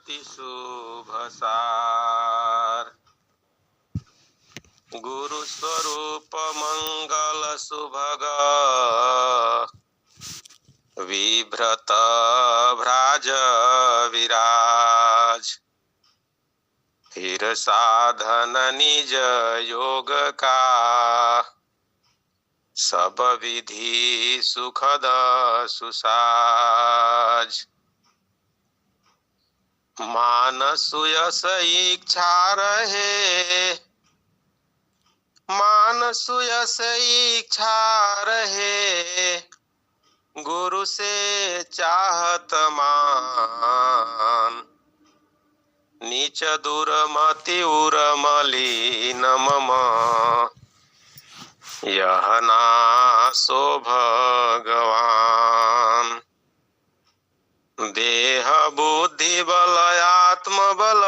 अति शुभ सार। गुरु स्वरूप मंगल सुभग विभ्रत भ्राज विराज। फिर साधन निज योग का सब विधि सुखद सुसाज। मानस यस इच्छा रहे, मानस यस इच्छा रहे, गुरु से चाहत मान। नीच दुर्मति उर्मलिन मम, यह ना सो भगवान। देह बुद्धि बल आत्म बल,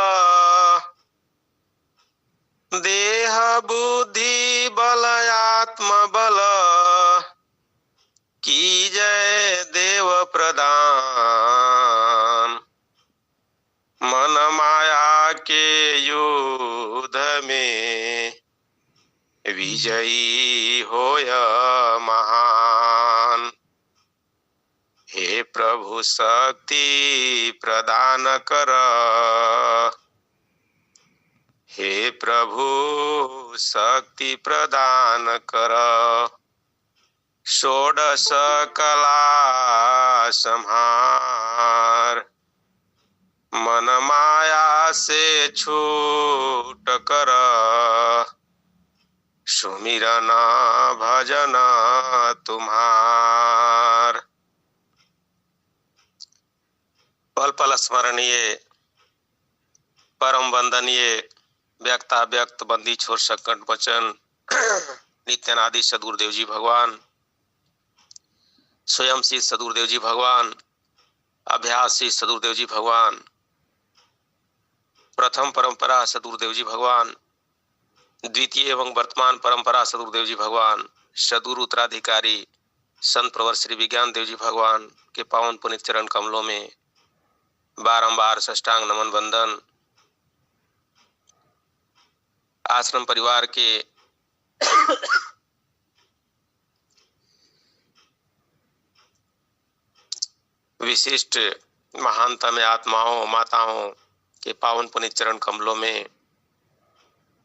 देह बुद्धि बल आत्म बल, की जय देव प्रदान। मन माया के युद्ध में विजयी होय महान। हे प्रभु शक्ति प्रदान कर, हे प्रभु शक्ति प्रदान कर। षोडश कला संहार, मन माया से छूट कर। सुमिरन भजन तुम्हार। पल पल स्मरणीय परम वंदनीय व्यक्ता व्यक्त बंदी छोर संकट वचन नित्यानादि सदगुरुदेव जी भगवान, स्वयं श्री सदगुरुदेव जी भगवान, अभ्यास श्री सदगुरुदेव जी भगवान, प्रथम परंपरा सदगुरुदेव जी भगवान, द्वितीय एवं वर्तमान परंपरा सदगुरुदेव जी भगवान, सदगुरु उत्तराधिकारी संत प्रवर श्री विज्ञान देव जी भगवान के पावन पुनित चरण कमलों में बारंबार साष्टांग नमन वंदन। आश्रम परिवार के विशिष्ट महानतम आत्माओं माताओं के पावन पुनित चरण कमलों में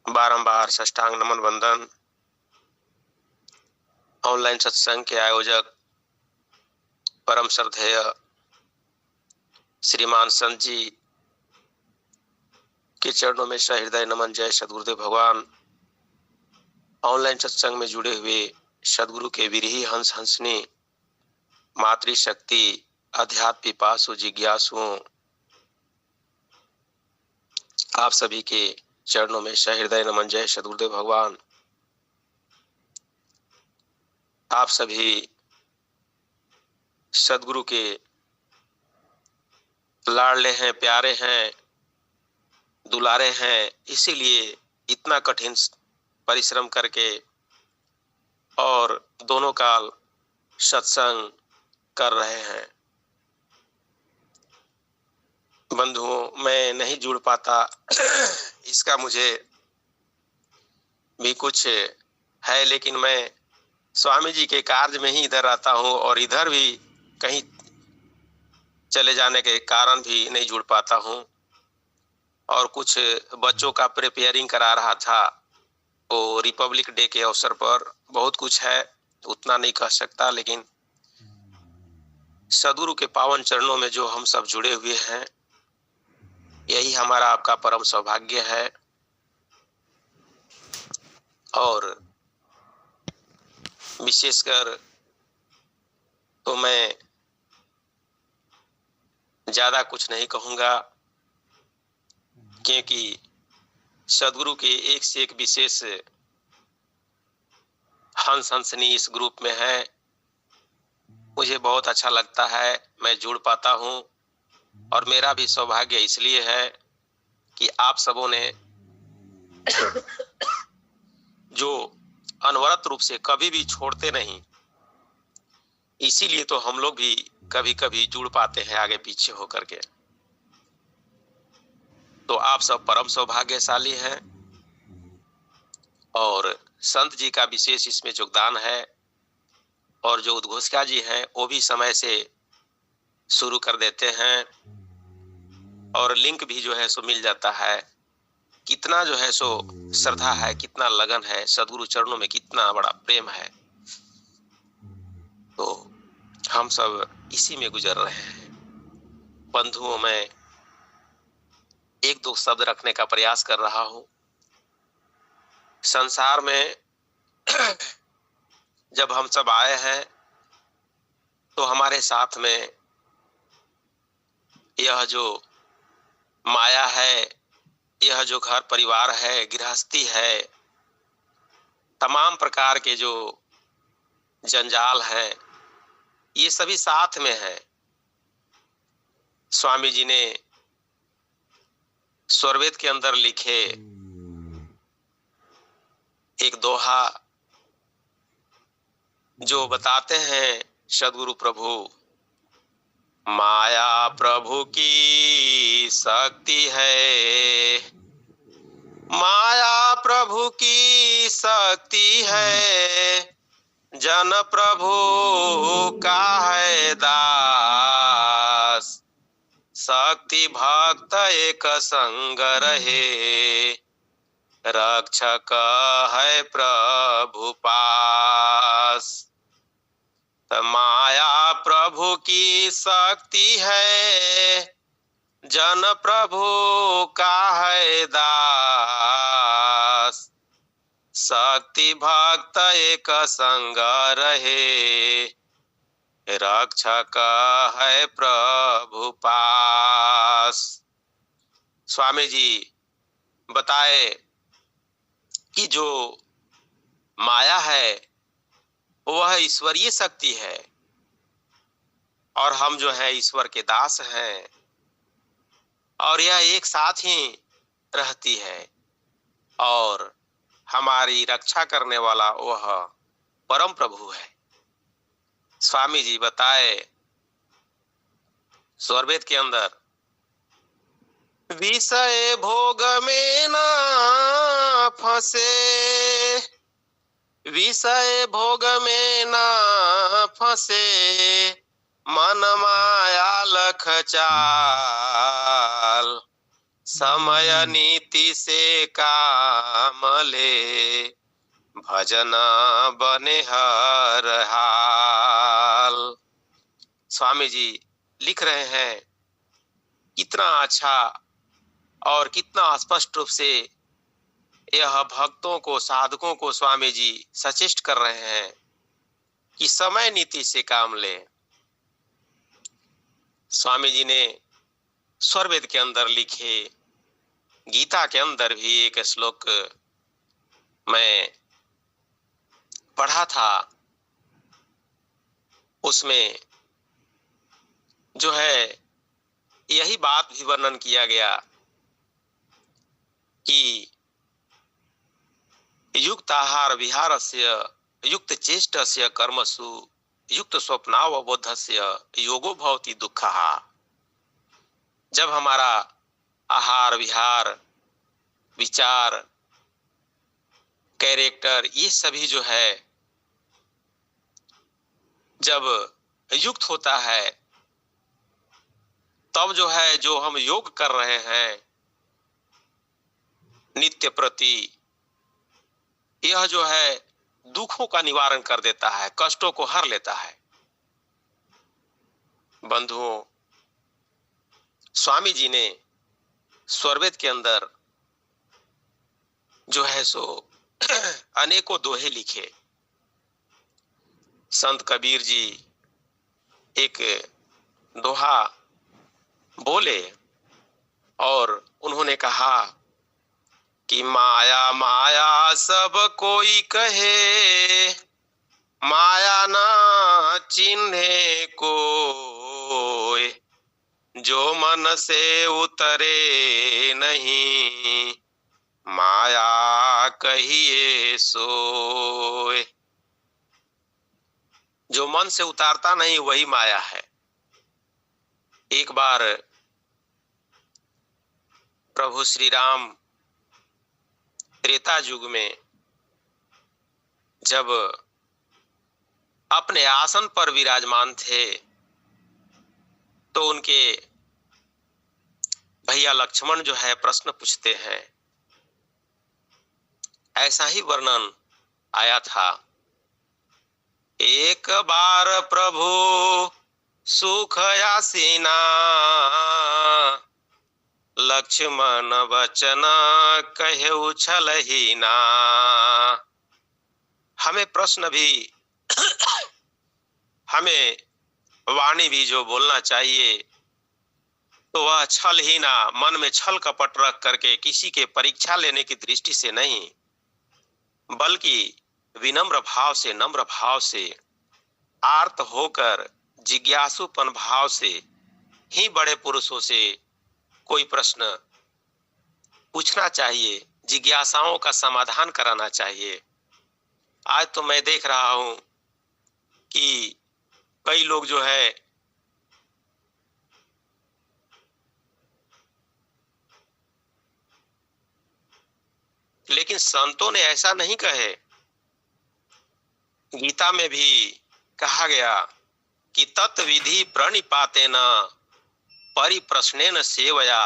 बारंबार साष्टांग नमन वंदन। ऑनलाइन सत्संग के आयोजक परम श्रद्धेय श्रीमान संत जी के चरणों में सहृदय नमन। जय सदगुरुदेव भगवान। ऑनलाइन सत्संग में जुड़े हुए सदगुरु के विरही हंस हंसनी मातृशक्ति अध्यात्म पिपासु जिज्ञासुओं, आप सभी के चरणों में सहृदय नमन। जय सदगुरुदेव भगवान। आप सभी सदगुरु के लाडले हैं, प्यारे हैं, दुलारे हैं, इसीलिए इतना कठिन परिश्रम करके और दोनों काल सत्संग कर रहे हैं। बंधुओं, मैं नहीं जुड़ पाता इसका मुझे भी कुछ है, लेकिन मैं स्वामी जी के कार्य में ही इधर आता हूँ और इधर भी कहीं चले जाने के कारण भी नहीं जुड़ पाता हूँ। और कुछ बच्चों का प्रिपेयरिंग करा रहा था, वो रिपब्लिक डे के अवसर पर बहुत कुछ है, उतना नहीं कह सकता, लेकिन सदगुरु के पावन चरणों में जो हम सब जुड़े हुए हैं, यही हमारा आपका परम सौभाग्य है। और विशेषकर तो मैं ज्यादा कुछ नहीं कहूंगा, क्योंकि सदगुरु के एक से एक विशेष हंस हंसनी इस ग्रुप में है। मुझे बहुत अच्छा लगता है, मैं जुड़ पाता हूं। और मेरा भी सौभाग्य इसलिए है कि आप सबों ने जो अनवरत रूप से कभी भी छोड़ते नहीं, इसीलिए तो हम लोग भी कभी कभी जुड़ पाते हैं आगे पीछे होकर के। तो आप सब परम सौभाग्यशाली हैं और संत जी का विशेष इसमें योगदान है। और जो उद्घोषिका जी हैं वो भी समय से शुरू कर देते हैं और लिंक भी जो है सो मिल जाता है। कितना जो है सो श्रद्धा है, कितना लगन है, सदगुरु चरणों में कितना बड़ा प्रेम है। तो हम सब इसी में गुजर रहे हैं। बंधुओं, में एक दो शब्द रखने का प्रयास कर रहा हूं। संसार में जब हम सब आए हैं तो हमारे साथ में यह जो माया है, यह जो घर परिवार है, गृहस्थी है, तमाम प्रकार के जो जंजाल हैं, ये सभी साथ में है। स्वामी जी ने स्वरवेद के अंदर लिखे एक दोहा जो बताते हैं सदगुरु प्रभु, माया प्रभु की शक्ति है, माया प्रभु की शक्ति है, जन प्रभु का है दास, शक्ति भक्त एक संग रहे, रक्षक है प्रभु पास। माया प्रभु की शक्ति है, जन प्रभु का है दास, शक्ति भक्त एक संग रहे, रक्षक है प्रभु पास। स्वामी जी बताए कि जो माया है वह ईश्वरीय शक्ति है और हम जो है ईश्वर के दास हैं और यह एक साथ ही रहती है और हमारी रक्षा करने वाला वह परम प्रभु है। स्वामी जी बताए स्वरवेद के अंदर, विषय भोग में ना फंसे, विषय भोग में ना फंसे, मन माया लख चाल, समय नीति से काम ले, भजन बने हर हाल। स्वामी जी लिख रहे हैं, कितना अच्छा और कितना स्पष्ट रूप से यह भक्तों को, साधकों को स्वामी जी सचेष्ट कर रहे हैं कि समय नीति से काम ले। स्वामी जी ने स्वरवेद के अंदर लिखे, गीता के अंदर भी एक श्लोक मैं पढ़ा था, उसमें जो है यही बात भी वर्णन किया गया कि युक्त आहार विहारस्य, युक्त चेष्टस्य कर्मसु, युक्त स्वप्नावबोधस्य योगो भवति दुःखः। जब हमारा आहार विहार, विचार, कैरेक्टर, ये सभी जो है जब युक्त होता है तब जो है जो हम योग कर रहे हैं नित्य प्रति, यह जो है दुखों का निवारण कर देता है, कष्टों को हर लेता है। बंधुओं, स्वामी जी ने स्वरवेद के अंदर जो है सो अनेकों दोहे लिखे। संत कबीर जी एक दोहा बोले और उन्होंने कहा कि माया माया सब कोई कहे, माया ना चिन्हे कोई, जो मन से उतरे नहीं, माया कहिए सोए। जो मन से उतारता नहीं वही माया है। एक बार प्रभु श्री राम त्रेता युग में जब अपने आसन पर विराजमान थे तो उनके भैया लक्ष्मण जो है प्रश्न पूछते हैं। ऐसा ही वर्णन आया था। एक बार प्रभु सुख आसीना, लक्ष्मण वचन कहेउ छलहीना। हमें प्रश्न भी हमें वाणी भी जो बोलना चाहिए तो वह छल ही ना, मन में छल कपट रख करके किसी के परीक्षा लेने की दृष्टि से नहीं, बल्कि विनम्र भाव से, नम्र भाव से, आर्त होकर जिज्ञासुपन भाव से ही बड़े पुरुषों से कोई प्रश्न पूछना चाहिए, जिज्ञासाओं का समाधान कराना चाहिए। आज तो मैं देख रहा हूं कि कई लोग जो है लेकिन संतों ने ऐसा नहीं कहे। गीता में भी कहा गया कि तत्विधि प्रणिपातेन परिप्रश्नेन सेवया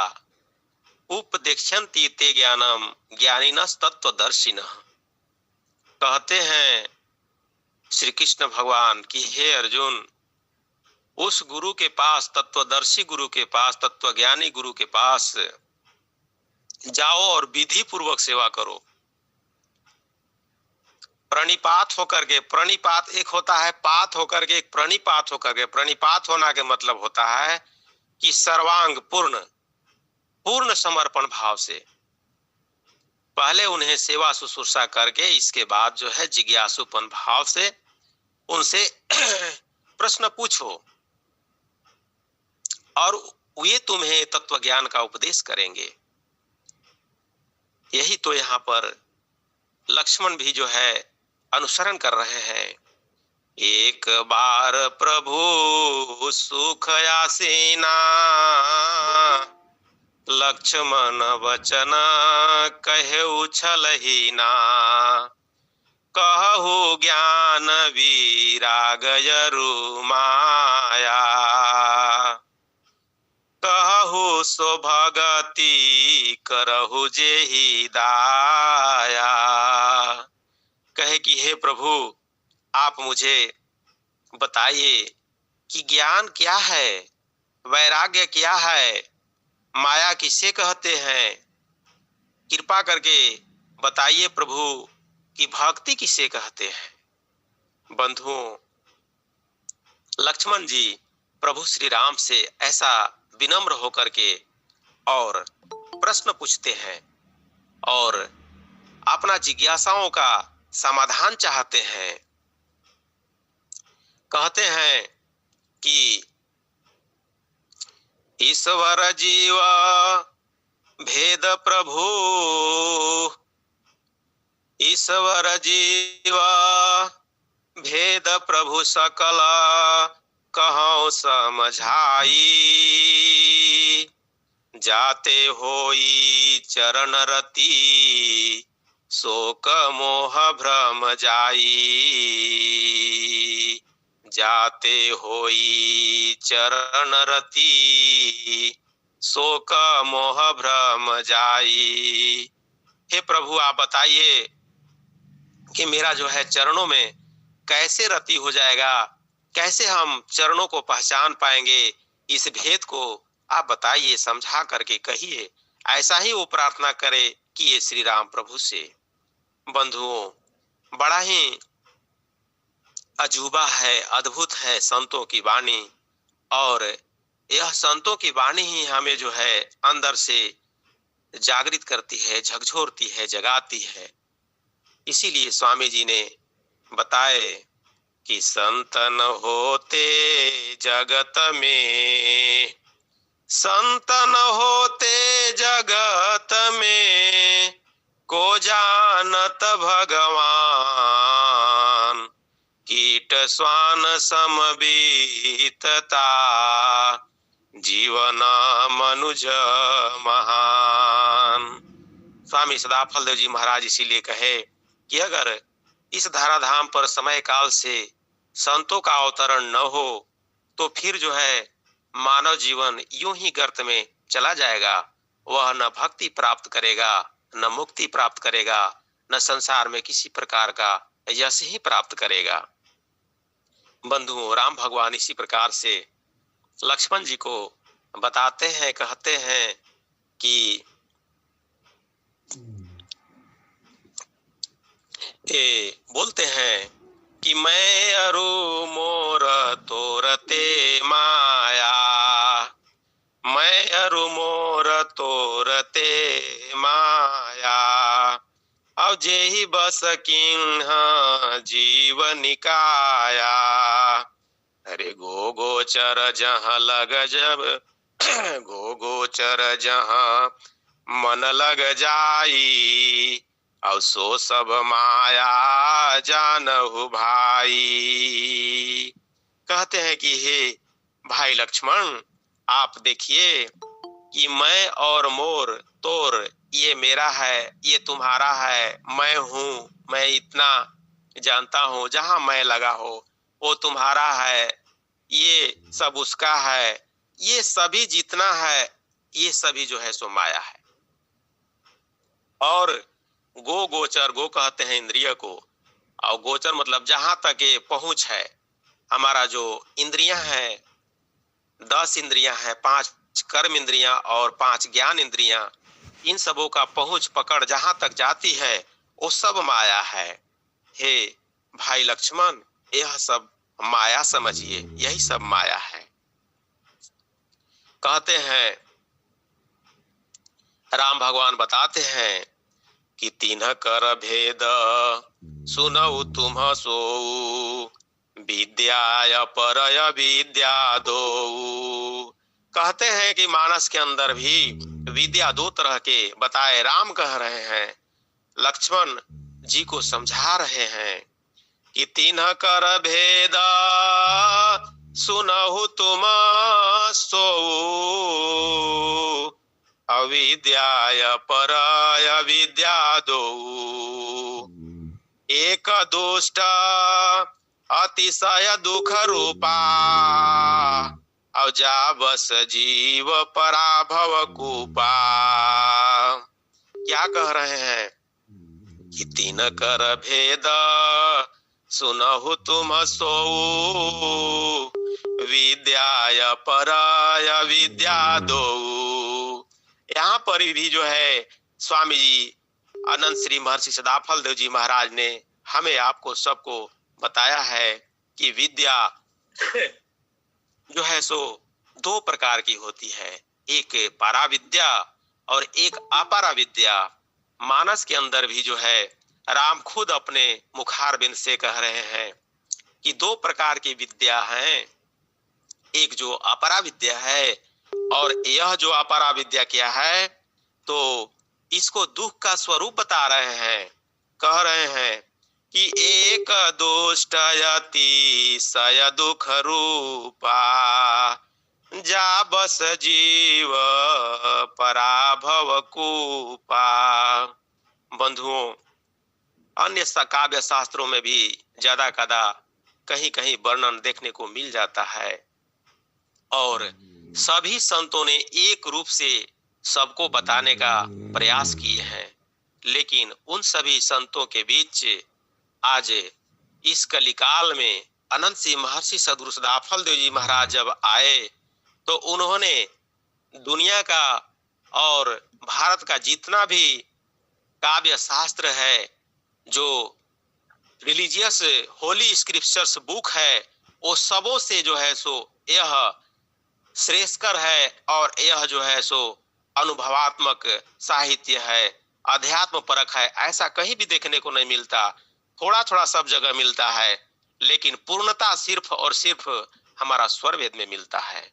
उपदेक्षन्ति ते ज्ञानम ज्ञानिनस् तत्वदर्शिनः। कहते हैं श्री कृष्ण भगवान कि हे अर्जुन, उस गुरु के पास, तत्वदर्शी गुरु के पास, तत्वज्ञानी गुरु के पास जाओ और विधि पूर्वक सेवा करो। प्रणिपात होकर के, प्रणिपात एक होता है पात होकर के, एक प्रणिपात होकर के। प्रणिपात होना के मतलब होता है कि सर्वांग पूर्ण समर्पण भाव से पहले उन्हें सेवा शुश्रूषा करके इसके बाद जो है जिज्ञासुपन भाव से उनसे प्रश्न पूछो और वे तुम्हें तत्व ज्ञान का उपदेश करेंगे। यही तो यहाँ पर लक्ष्मण भी जो है अनुसरण कर रहे हैं। एक बार प्रभु सुख आसीना, लक्ष्मण वचन कहेउ छलहीना। कहु ज्ञान विरागयरु माया, कहु सो भगति करहु जेहि दाया। कहे कि हे प्रभु, आप मुझे बताइए कि ज्ञान क्या है, वैराग्य क्या है, माया किसे कहते हैं। कृपा करके बताइए प्रभु कि भक्ति किसे कहते हैं। बंधुओं, लक्ष्मण जी प्रभु श्री राम से ऐसा विनम्र होकर के और प्रश्न पूछते हैं और अपना जिज्ञासाओं का समाधान चाहते हैं। कहते हैं कि ईश्वर जीव भेद प्रभु, ईश्वर जीव भेद प्रभु सकल कहौ समझाई। जाते होई चरण रति शोक मोह भ्रम जाई। जाते होई चरण रति शोक मोह भ्रम जाई। हे प्रभु, आप बताइए कि मेरा जो है चरणों में कैसे रति हो जाएगा, कैसे हम चरणों को पहचान पाएंगे, इस भेद को आप बताइए, समझा करके कहिए। ऐसा ही वो प्रार्थना करे कि ये श्री राम प्रभु से। बंधुओं, बड़ा ही अजूबा है, अद्भुत है संतों की वाणी, और यह संतों की वाणी ही हमें जो है अंदर से जागृत करती है, झकझोरती है, जगाती है। इसीलिए स्वामी जी ने बताए कि संतन होते जगत में, संतन होते जगत में, को जानत भगवान। कीट स्वान समबीतता, जीवन मनुज महान। स्वामी सदाफल देव जी महाराज इसीलिए कहे कि अगर इस धराधाम पर समय काल से संतों का अवतरण न हो तो फिर जो है मानव जीवन यूं ही गर्त में चला जाएगा। वह न भक्ति प्राप्त करेगा, न मुक्ति प्राप्त करेगा, न संसार में किसी प्रकार का यश ही प्राप्त करेगा। बंधुओं, राम भगवान इसी प्रकार से लक्ष्मण जी को बताते हैं, कहते हैं कि बोलते हैं कि मैं अरु मोर तोरते माया, मैं अरु मोर तोरते माया, अब जेहि बस किन्ह जीव निकाया। अरे गो गोचर जहाँ लग जब गो गोचर जहाँ मन लग जाई, अब सो सब माया जानहु भाई। कहते हैं कि हे भाई लक्ष्मण, आप देखिए कि मैं और मोर तोर, ये मेरा है, ये तुम्हारा है, मैं हूँ, मैं इतना जानता हूँ, जहां मैं लगा हो वो तुम्हारा है, ये सब उसका है, ये सभी जितना है ये सभी जो है सो माया है। और गो गोचर, गो कहते हैं इंद्रिय को, और गोचर मतलब जहां तक ये पहुंच है। हमारा जो इंद्रियां हैं, 10 इंद्रियां हैं, 5 कर्म इंद्रियां और 5 ज्ञान इंद्रियां, इन सबों का पहुंच पकड़ जहां तक जाती है वो सब माया है। हे भाई लक्ष्मण, यह सब माया समझिए, यही सब माया है। कहते हैं, राम भगवान बताते हैं कि तीन्ह कर भेद सुनऊ तुम सो, विद्या परय विद्या दो। कहते हैं कि मानस के अंदर भी विद्या 2 तरह के बताए राम कह रहे हैं, लक्ष्मण जी को समझा रहे हैं कि तीन्ह कर भेद सुनहु तुम सो, अविद्या परय विद्या दो। एक दुष्ट अतिशय दुख रूपा, अब जा बस जीव पराभव कूपा। क्या कह रहे हैं कि तीन कर भेद सुनहु तुम सो, विद्या परय विद्या दो। यहाँ पर भी जो है स्वामी जी अनंत श्री महर्षि सदाफल देव जी महाराज ने हमें आपको सबको बताया है कि विद्या जो है सो 2 प्रकार की होती है, एक पारा विद्या और एक अपारा विद्या। मानस के अंदर भी जो है राम खुद अपने मुखारबिंद से कह रहे हैं कि 2 प्रकार की विद्या हैं, एक जो अपारा विद्या है, और यह जो अपारा विद्या क्या है, तो इसको दुख का स्वरूप बता रहे हैं। कह रहे हैं कि एक दुष्ट अतिशय दुख रूपा, जा बस जीव पराभव कूपा। बंधुओं, अन्य काव्य शास्त्रों में भी ज्यादा कदा कहीं कहीं वर्णन देखने को मिल जाता है, और सभी संतों ने एक रूप से सबको बताने का प्रयास किए हैं। लेकिन उन सभी संतों के बीच आज इस कलिकाल में अनंत श्री महर्षि सद्गुरु सदाफल देव जी महाराज जब आए तो उन्होंने दुनिया का और भारत का जितना भी काव्य शास्त्र है, जो रिलीजियस होली स्क्रिप्चर्स बुक है, वो सबों से जो है सो यह श्रेष्ठकर है, और यह जो है सो अनुभवात्मक साहित्य है, अध्यात्म परक है। ऐसा कहीं भी देखने को नहीं मिलता, थोड़ा थोड़ा सब जगह मिलता है, लेकिन पूर्णता सिर्फ और सिर्फ हमारा स्वर वेद में मिलता है।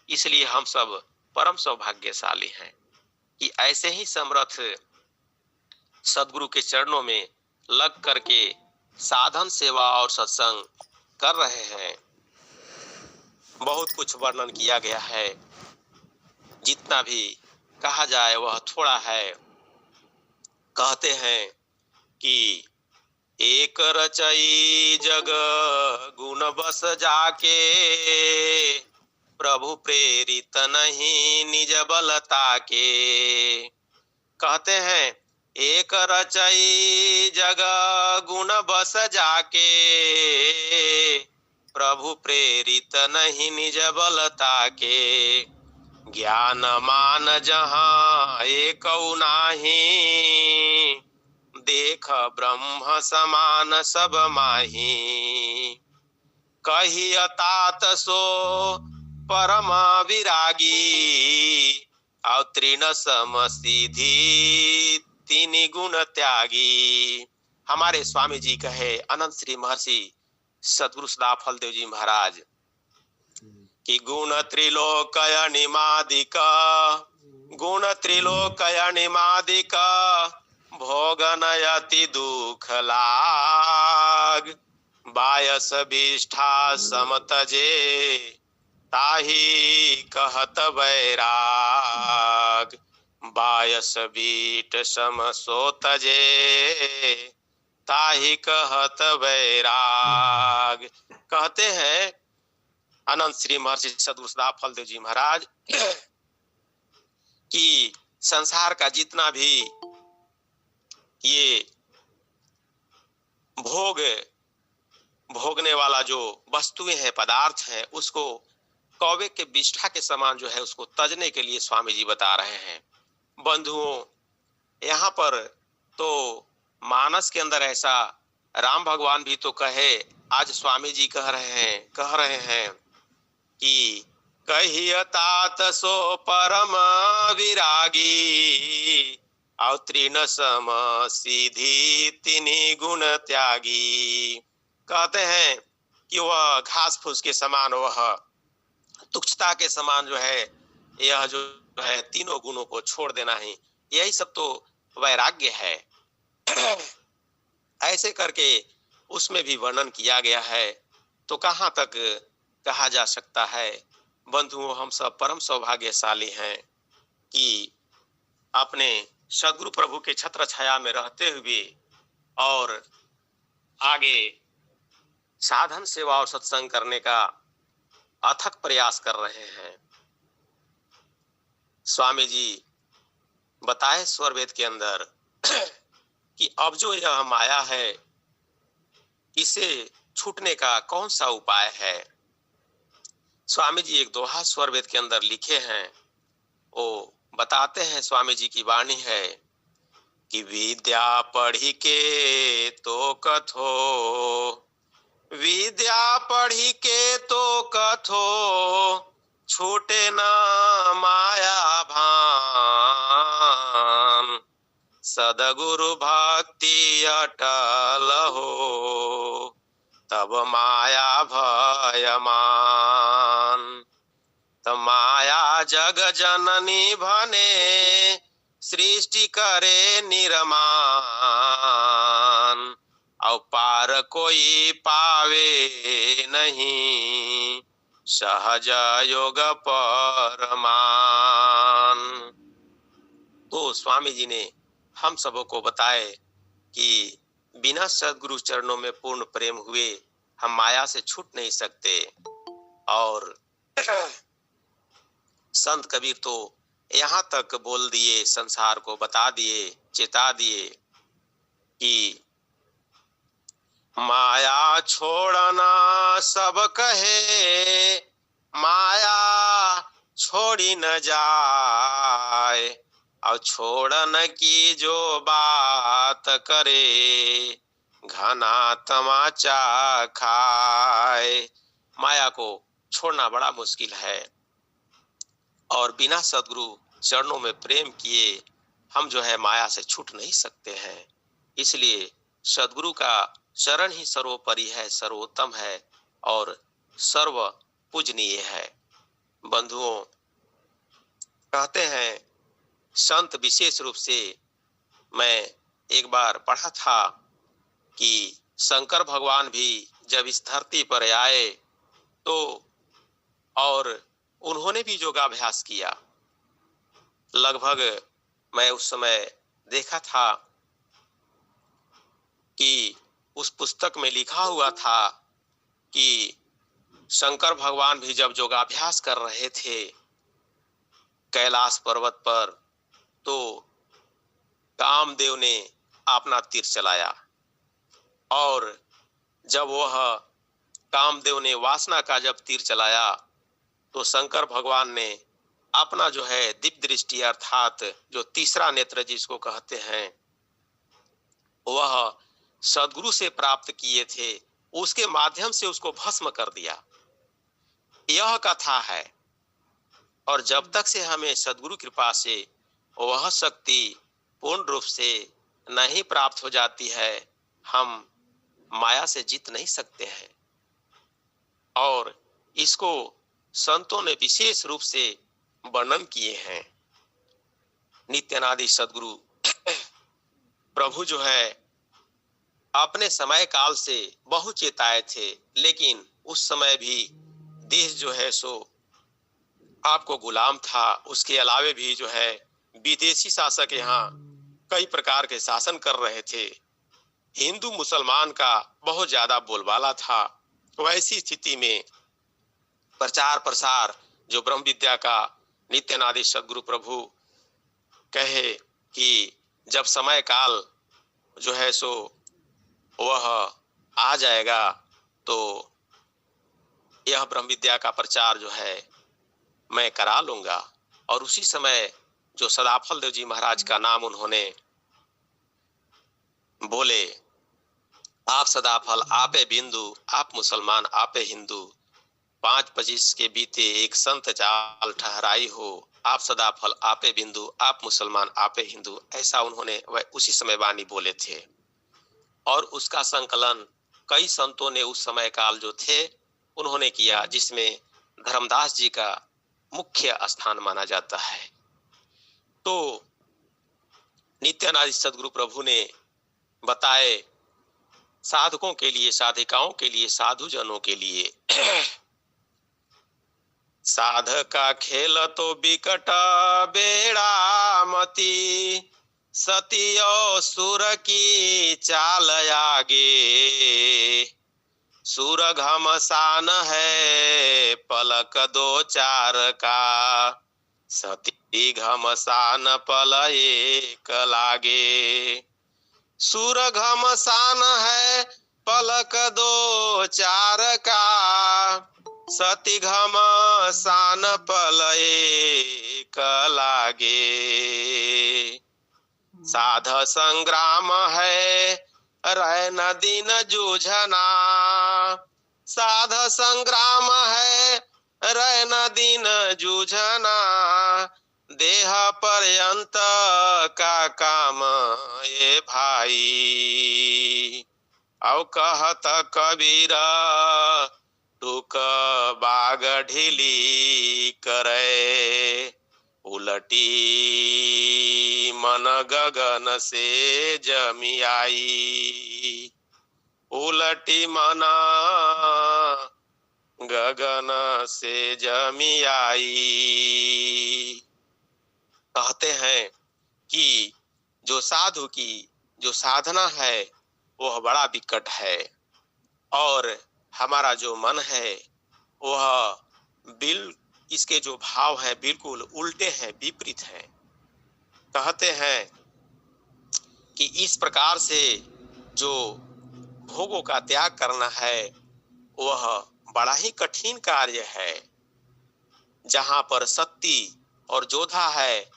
इसलिए हम सब परम सौभाग्यशाली हैं कि ऐसे ही समर्थ सदगुरु के चरणों में लग करके साधन सेवा और सत्संग कर रहे हैं। बहुत कुछ वर्णन किया गया है, जितना भी कहा जाए वह थोड़ा है। कहते हैं कि एक रचई जग गुण बस जाके, प्रभु प्रेरित नहीं निज बलता के। कहते हैं एक रचई जग गुण बस जाके, प्रभु प्रेरित नहीं निज बलता के। ज्ञान मान जहाँ एक नाही, देख ब्रह्म समान सब माही। कही अतात सो परम विरागी, और तृण सम सीधी तीन गुण त्यागी। हमारे स्वामी जी कहे अनंत श्री महर्षि सदगुरु सदा फलदेव जी महाराज कि गुण त्रिलोकय निमादिक, गुण त्रिलोकय निमादिक, भोग नयति दुख लाग। बायस विष्ठा समतजे, ताही कहत वैराग। बायस बीट सम सोतजे, ताही कहत वैराग। कहते हैं अनंत श्री महर्षि सदगुरु सदा फलदेव जी महाराज कि संसार का जितना भी ये भोगने वाला जो वस्तुएं हैं, पदार्थ हैं, उसको कौवे के विष्ठा के समान जो है उसको तजने के लिए स्वामी जी बता रहे हैं। बंधुओं, यहाँ पर तो मानस के अंदर ऐसा राम भगवान भी तो कहे, आज स्वामी जी कह रहे हैं कि कहिय तात सो परम विरागी, और तृण सम सीधी तिनि गुण त्यागी। कहते हैं कि वह घास फूस के समान, वह तुच्छता के समान जो है, यह जो है तीनों गुणों को छोड़ देना ही, यही सब तो वैराग्य है। ऐसे करके उसमें भी वर्णन किया गया है, तो कहाँ तक कहा जा सकता है। बंधुओं, हम सब परम सौभाग्यशाली हैं कि अपने सदगुरु प्रभु के छत्र छाया में रहते हुए और आगे साधन सेवा और सत्संग करने का अथक प्रयास कर रहे हैं। स्वामी जी बताए स्वर वेद के अंदर कि अब जो यह माया है, इसे छूटने का कौन सा उपाय है। स्वामी जी एक दोहा स्वर वेद के अंदर लिखे हैं, वो बताते हैं, स्वामी जी की वाणी है कि विद्या पढ़ी के तो कथो, विद्या पढ़ी के तो कथो, छूटे न माया भान। सदगुरु भक्ति अटल हो, तब माया भयमान। त माया जग जननी भने, सृष्टि करे निर्माण। और पार कोई पावे नहीं, सहज योग परमान। तो स्वामी जी ने हम सबों को बताए कि बिना सदगुरु चरणों में पूर्ण प्रेम हुए हम माया से छूट नहीं सकते। और संत कबीर तो यहाँ तक बोल दिए, संसार को बता दिए, चेता दिए कि माया छोड़ना सब कहे, माया छोड़ी न जाए। और छोड़न की जो बात करे, घना तमाचा खाए। माया को छोड़ना बड़ा मुश्किल है, और बिना सदगुरु चरणों में प्रेम किए हम जो है माया से छूट नहीं सकते हैं। इसलिए सदगुरु का चरण ही सर्वोपरि है, सर्वोत्तम है और सर्व पूजनीय है। बंधुओं, कहते हैं संत विशेष रूप से, मैं एक बार पढ़ा था कि शंकर भगवान भी जब इस धरती पर आए तो और उन्होंने भी योगाभ्यास किया, लगभग मैं उस समय देखा था कि उस पुस्तक में लिखा हुआ था कि शंकर भगवान भी जब योगाभ्यास कर रहे थे कैलाश पर्वत पर, तो कामदेव ने अपना तीर चलाया, और जब वह कामदेव ने वासना का जब तीर चलाया तो शंकर भगवान ने अपना जो है दिव्य दृष्टि अर्थात जो तीसरा नेत्र जिसको कहते हैं, वह सद्गुरु से प्राप्त किए थे, उसके माध्यम से उसको भस्म कर दिया। यह कथा है। और जब तक से हमें सद्गुरु कृपा से वह शक्ति पूर्ण रूप से नहीं प्राप्त हो जाती है, हम माया से जीत नहीं सकते हैं। और इसको संतों ने विशेष रूप से वर्णन किए हैं। नित्यानादि सद्गुरु प्रभु जो है अपने समय काल से बहुत चेताए थे, लेकिन उस समय भी देश जो है सो आपको गुलाम था। उसके अलावे भी जो है विदेशी शासक यहाँ कई प्रकार के शासन कर रहे थे। हिंदू मुसलमान का बहुत ज्यादा बोलबाला था। वैसी स्थिति में प्रचार प्रसार जो ब्रह्म विद्या का नित्यानादि सद्गुरु प्रभु कहे कि जब समय काल जो है सो वह आ जाएगा तो यह ब्रह्म विद्या का प्रचार जो है मैं करा लूंगा। और उसी समय जो सदाफल देव जी महाराज का नाम उन्होंने बोले, आप सदाफल आपे बिंदु, आप मुसलमान आपे हिंदू, 5-25 के बीते एक संत चाल ठहराई हो, आप सदाफल आपे बिंदु, आप मुसलमान आपे हिंदू, ऐसा उन्होंने वह उसी समय वाणी बोले थे। और उसका संकलन कई संतों ने उस समय काल जो थे उन्होंने किया, जिसमें धर्मदास जी का मुख्य स्थान माना जाता है। तो नित्यानंद सद्गुरु प्रभु ने बताए साधकों के लिए, साधिकाओं के लिए, साधु जनों के लिए साधका खेल तो बिकट बेड़ा मती, सतियो सुर की चाल आगे, सुर घमसान है पलक दो चार का, सती घमसान पल एक लागे। सुर घमसान है पलक दो चार का, सती घमसान पल एक लागे। साध संग्राम है रैन दिन जूझना, साध संग्राम है रैन दिन जूझना, देह पर्यंत का काम ये भाई। औ कहत कबीर टूक बाग ढीली करे, उलटी मन गगन से जमी आई, उलटी मन गगन से जमी आई। कहते हैं कि जो साधु की जो साधना है वह बड़ा विकट है, और हमारा जो मन है वह इसके जो भाव है बिल्कुल उल्टे हैं, विपरीत हैं। कहते हैं कि इस प्रकार से जो भोगों का त्याग करना है वह बड़ा ही कठिन कार्य है। जहां पर सत्ती और जोधा है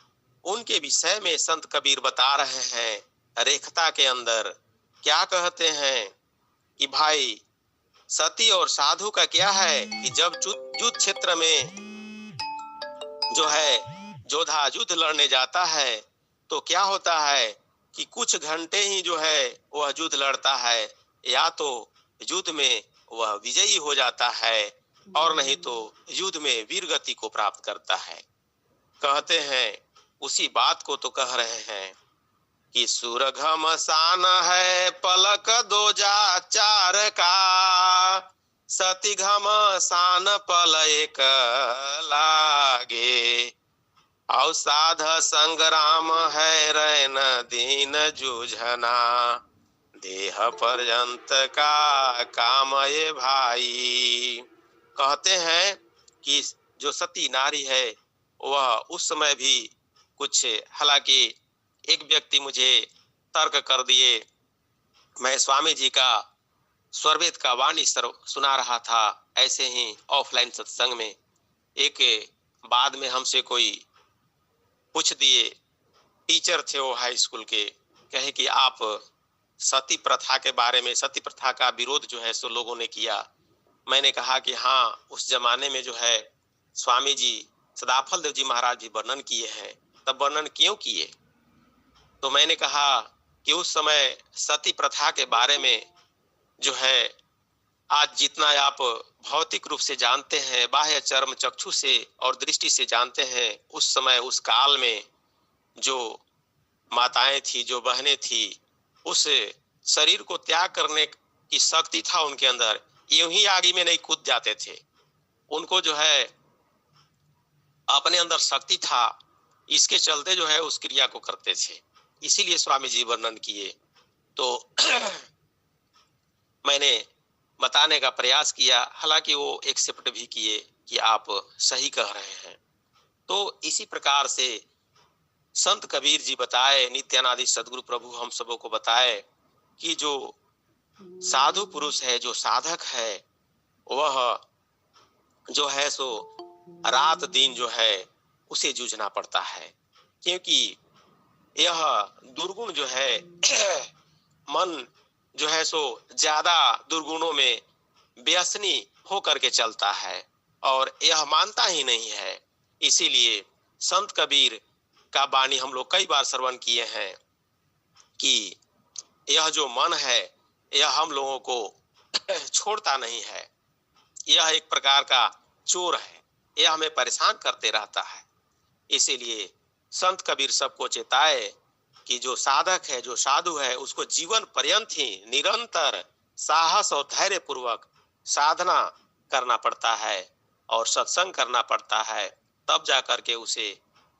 उनके विषय में संत कबीर बता रहे हैं रेखता के अंदर। क्या कहते हैं कि भाई सती और साधु का क्या है कि जब युद्ध क्षेत्र में जो है जोधा युद्ध लड़ने जाता है तो क्या होता है कि कुछ घंटे ही जो है वह युद्ध लड़ता है, या तो युद्ध में वह विजयी हो जाता है और नहीं तो युद्ध में वीर गति को प्राप्त करता है। कहते हैं उसी बात को तो कह रहे हैं कि सुर घमसान है पलक दो जा चार का, सती घमसान पल एक लागे। अवसाध संग्राम है रैन दीन जूझना, देह पर्यंत का काम ये भाई। कहते हैं कि जो सती नारी है वह उस समय भी कुछ, हालांकि एक व्यक्ति मुझे तर्क कर दिए, मैं स्वामी जी का स्वरवेद का वाणी सुना रहा था ऐसे ही ऑफलाइन सत्संग में, एक बाद में हमसे कोई पूछ दिए, टीचर थे वो हाई स्कूल के, कहे कि आप सती प्रथा के बारे में, सती प्रथा का विरोध जो है सो लोगों ने किया। मैंने कहा कि हाँ, उस जमाने में जो है स्वामी जी सदाफल देव जी महाराज भी वर्णन किए हैं, तब वर्णन क्यों किए? तो मैंने कहा कि उस समय सती प्रथा के बारे में जो है आज जितना आप भौतिक रूप से जानते हैं, बाह्य चर्म चक्षु से और दृष्टि से जानते हैं, उस समय उस काल में जो माताएं थी, जो बहनें थी, उस शरीर को त्याग करने की शक्ति था उनके अंदर, यूं ही आगे में नहीं कूद जाते थे। उनको जो है अपने अंदर शक्ति था, इसके चलते जो है उस क्रिया को करते थे, इसीलिए स्वामी जी वर्णन किए। तो मैंने बताने का प्रयास किया, हालांकि वो एक्सेप्ट भी किए कि आप सही कह रहे हैं। तो इसी प्रकार से संत कबीर जी बताए, नित्यानंद सदगुरु प्रभु हम सबों को बताए कि जो साधु पुरुष है, जो साधक है, वह जो है सो रात दिन जो है उसे जूझना पड़ता है, क्योंकि यह दुर्गुण जो है मन जो है सो ज्यादा दुर्गुणों में व्यसनी हो करके चलता है और यह मानता ही नहीं है। इसीलिए संत कबीर का वाणी हम लोग कई बार श्रवण किए हैं कि यह जो मन है यह हम लोगों को छोड़ता नहीं है, यह एक प्रकार का चोर है, यह हमें परेशान करते रहता है। इसीलिए संत कबीर सबको चेताए कि जो साधक है, जो साधु है, उसको जीवन पर्यंत ही निरंतर साहस और धैर्य पूर्वक साधना करना पड़ता है और सत्संग करना पड़ता है, तब जाकर के उसे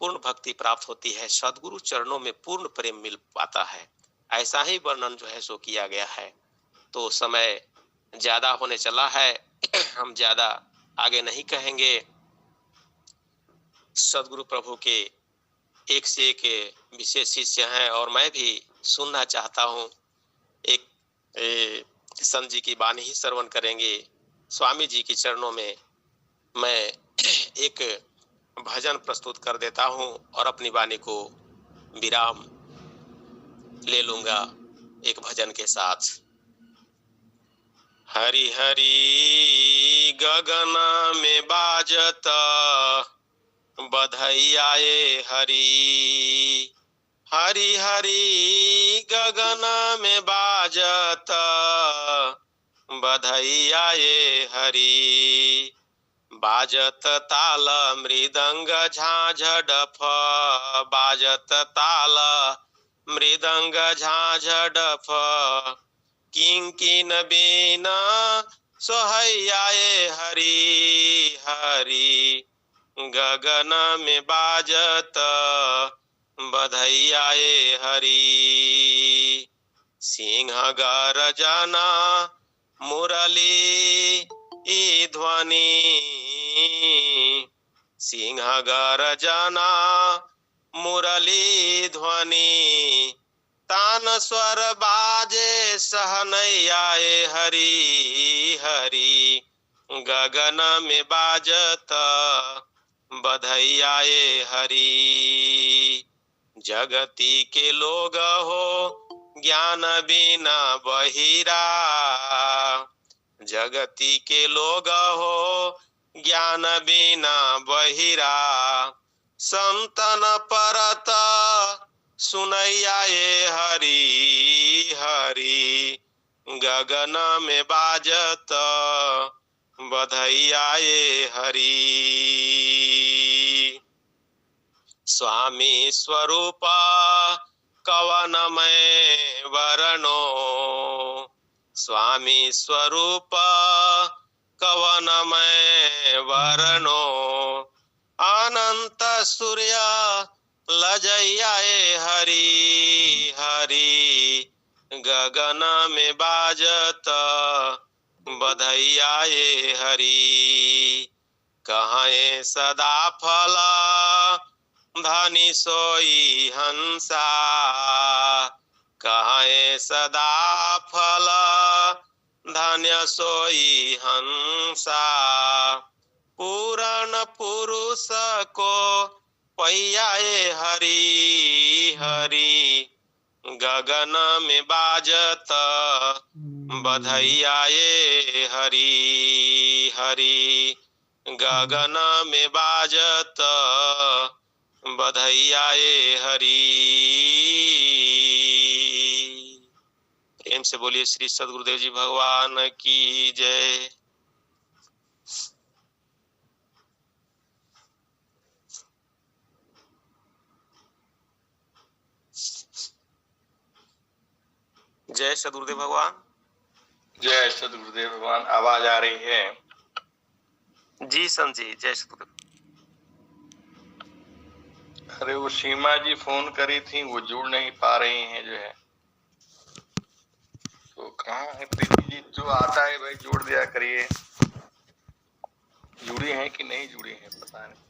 पूर्ण भक्ति प्राप्त होती है, सदगुरु चरणों में पूर्ण प्रेम मिल पाता है। ऐसा ही वर्णन जो है सो किया गया है। तो समय ज्यादा होने चला है, हम ज्यादा आगे नहीं कहेंगे। सदगुरु प्रभु के एक से एक विशेष शिष्य हैं और मैं भी सुनना चाहता हूँ। एक संत जी की वाणी ही श्रवण करेंगे। स्वामी जी के चरणों में मैं एक भजन प्रस्तुत कर देता हूँ और अपनी वाणी को विराम ले लूंगा एक भजन के साथ। हरि हरि गगन में बाजत बधैया ये हरि, हरि हरि गगन में बाजत बधैया ये हरि, बाजत ताल मृदंग झांझ डफ, बाजत ताल मृदंग झांझ डफ, किंकिन बीना सोहैया ये हरि हरि, गगन में बाजत बधैया ये हरि, सिंह गरजना मुरली ई ध्वनि, सिंह गरजना मुरली ध्वनि, तान स्वर बाजे सहनैया ये हरि हरि, गगन में बाजत बधैया ये हरि, जगती के लोग हो ज्ञान बिना बहिरा, जगती के लोग हो ज्ञान बिना बहिरा, संतन परत सुनैया ये हरि हरि, गगन में बाजत बधैया ये हरि, स्वामी स्वरूप कवन में वरणो, स्वामी स्वरूप कवन में वरणो, अनंत सूर्य लजैयाए हरि हरि, गगन में बाजत बधैयाए हरि। कहाँ सदा फल धनी सोई हंसा, कहाँ सदा फल धन्य सोई हंसा। पूर्ण पुरुष को पैयाए हरि हरि, गगन में बाजत बधैयाए हरि हरि, गगन में बाजत बधैयाए हरि। प्रेम से बोलिए श्री सद्गुरुदेव जी भगवान की जय। जय सद्गुरुदेव भगवान। जय सद्गुरुदेव भगवान। आवाज आ रही है? जी संत जी, जय सद्गुरुदेव। अरे वो सीमा जी फोन करी थी, वो जुड़ नहीं पा रही हैं जो है। तो कहाँ है प्रीति जी? जो आता है भाई जोड़ दिया करिए। जुड़ी हैं कि नहीं जुड़ी हैं पता नहीं।